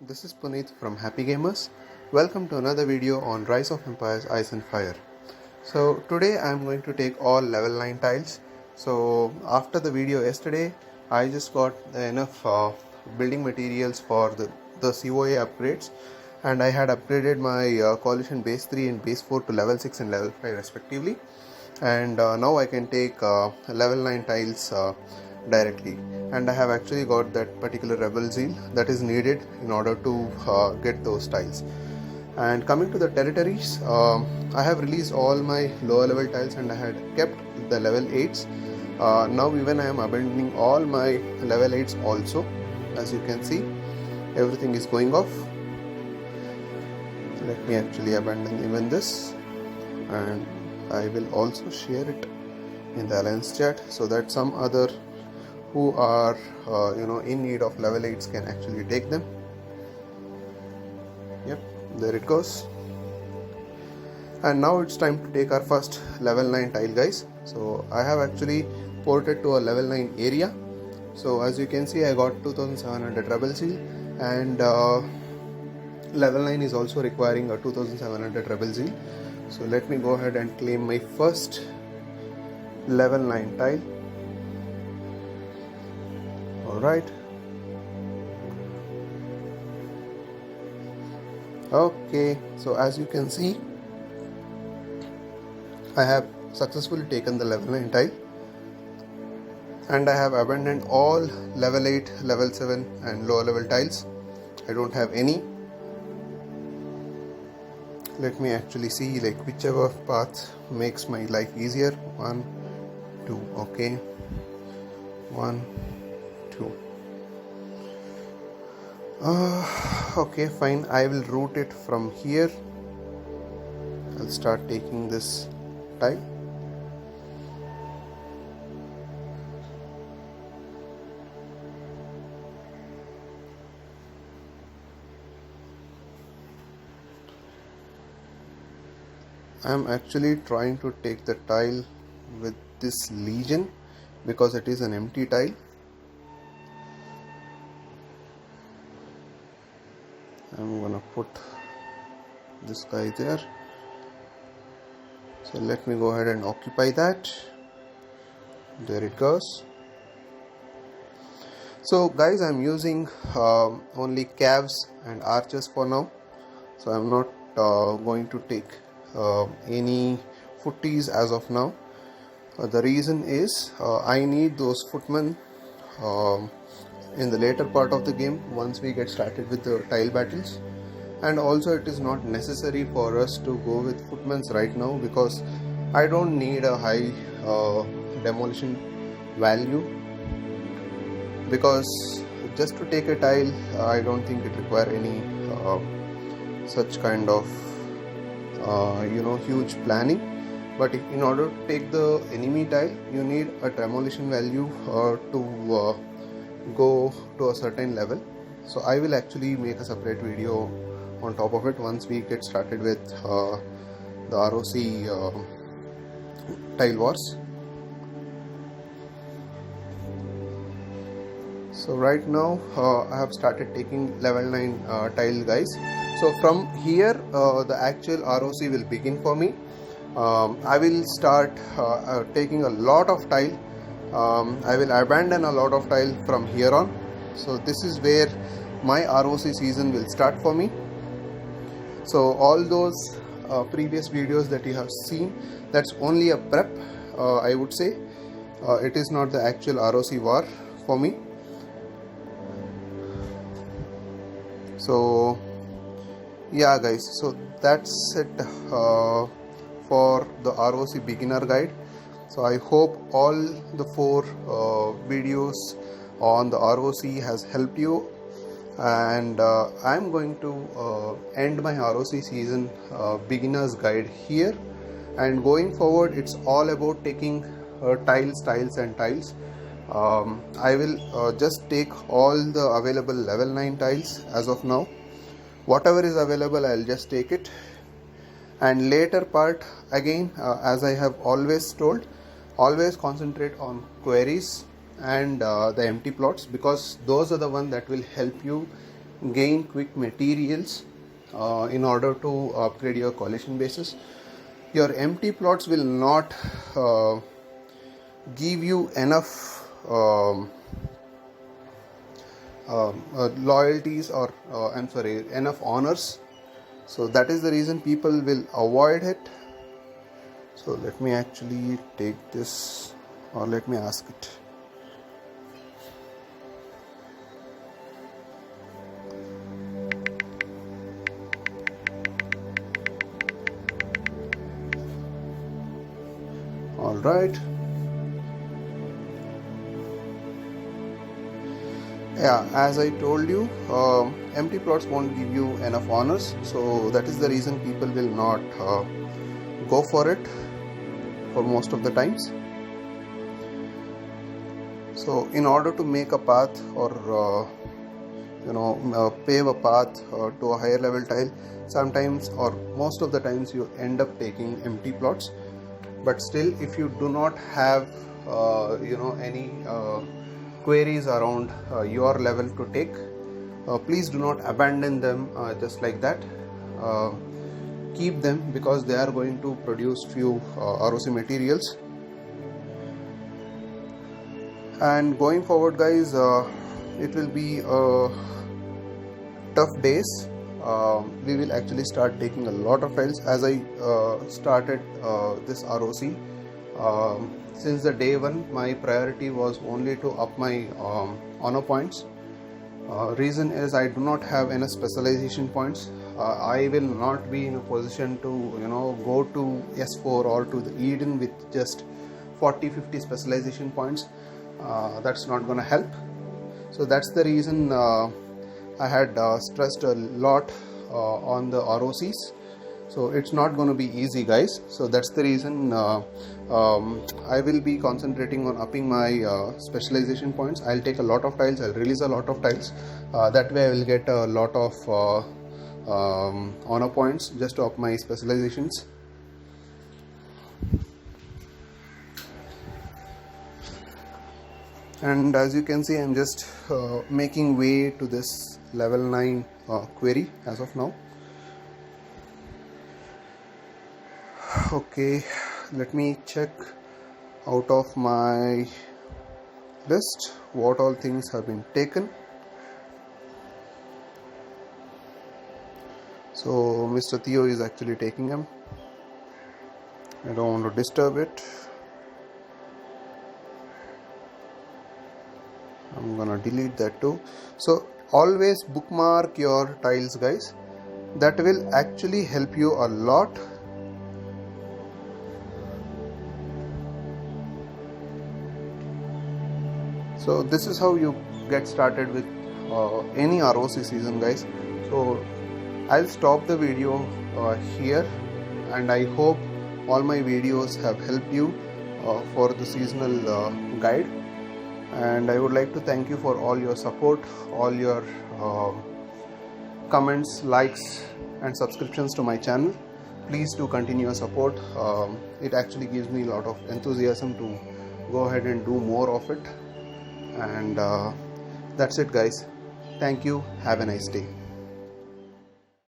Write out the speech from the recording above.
This is Puneet from Happy Gamers. Welcome to another video on Rise of Empires Ice and Fire. So today I am going to take all level 9 tiles. So after the video yesterday, I just got enough building materials for the COA upgrades, and I had upgraded my coalition base 3 and base 4 to level 6 and level 5 respectively, and now I can take level 9 tiles directly, and I have actually got that particular rebel zeal that is needed in order to get those tiles. And coming to the territories, I have released all my lower level tiles and I had kept the level 8s. Now even I am abandoning all my level 8s also. As you can see, everything is going off. Let me actually abandon even this, and I will also share it in the alliance chat so that some other who are in need of level 8s can actually take them. Yep, there it goes. And now it's time to take our first level 9 tile, guys. So I have actually ported to a level 9 area. So as you can see, I got 2700 rebel zeal, and level 9 is also requiring a 2700 rebel zeal. So let me go ahead and claim my first level 9 tile. Alright. Okay, so as you can see, I have successfully taken the level 9 tile, and I have abandoned all level 8, level 7 and lower level tiles. I don't have any. Let me actually see whichever path makes my life easier. 1, 2, okay. 1, 2. Okay, fine. I will route it from here. I'll start taking this tile. I am actually trying to take the tile with this legion because it is an empty tile. I'm gonna put this guy there. So let me go ahead and occupy that. There it goes. So guys, I'm using only cavs and archers for now. So I'm not going to take any footies as of now. The reason is I need those footmen in the later part of the game once we get started with the tile battles, and also it is not necessary for us to go with footmen right now because I don't need a high demolition value, because just to take a tile I don't think it require any such kind of huge planning. But in order to take the enemy tile, you need a demolition value to go to a certain level. So I will actually make a separate video on top of it once we get started with the ROC tile wars. So right now I have started taking level 9 tile, guys. So from here the actual ROC will begin for me. I will start taking a lot of tile. I will abandon a lot of tile from here on. So this is where my ROC season will start for me. So all those previous videos that you have seen, that's only a prep, I would say. It is not the actual ROC war for me. So yeah guys, so that's it for the ROC beginner guide. So I hope all the 4 videos on the ROC has helped you, and I'm going to end my ROC season beginners guide here, and going forward it's all about taking tiles and tiles. I will just take all the available level 9 tiles as of now. Whatever is available I'll just take it, and later part again, as I have always told, always concentrate on queries and the empty plots, because those are the ones that will help you gain quick materials in order to upgrade your collision bases. Your empty plots will not give you enough loyalties or enough honors. So that is the reason people will avoid it. So let me actually take this, or let me ask it. All right. Yeah, as I told you, empty plots won't give you enough honors, so that is the reason people will not go for it for most of the times. So in order to make a path, or pave a path to a higher level tile, sometimes or most of the times you end up taking empty plots. But still, if you do not have any queries around your level to take, please do not abandon them just like that. Keep them, because they are going to produce few ROC materials. And going forward, guys, it will be tough days. We will actually start taking a lot of tiles. As I started this ROC, since the day one, my priority was only to up my honor points. Reason is I do not have enough specialization points. I will not be in a position to go to S4 or to the Eden with just 40-50 specialization points. That's not going to help. So that's the reason I had stressed a lot on the ROCs. So it's not going to be easy, guys. So that's the reason I will be concentrating on upping my specialization points. I'll take a lot of tiles, I'll release a lot of tiles. That way I will get a lot of honor points just to up my specializations. And as you can see, I'm just making way to this level 9 query as of now. Okay, let me check out of my list what all things have been taken. So Mr. Theo is actually taking them. I don't want to disturb it. I'm gonna delete that too. So always bookmark your tiles, guys. That will actually help you a lot. So this is how you get started with any ROC season, guys. So I'll stop the video here, and I hope all my videos have helped you for the seasonal guide. And I would like to thank you for all your support, all your comments, likes and subscriptions to my channel. Please do continue your support. It actually gives me a lot of enthusiasm to go ahead and do more of it. And that's it, guys. Thank you. Have a nice day.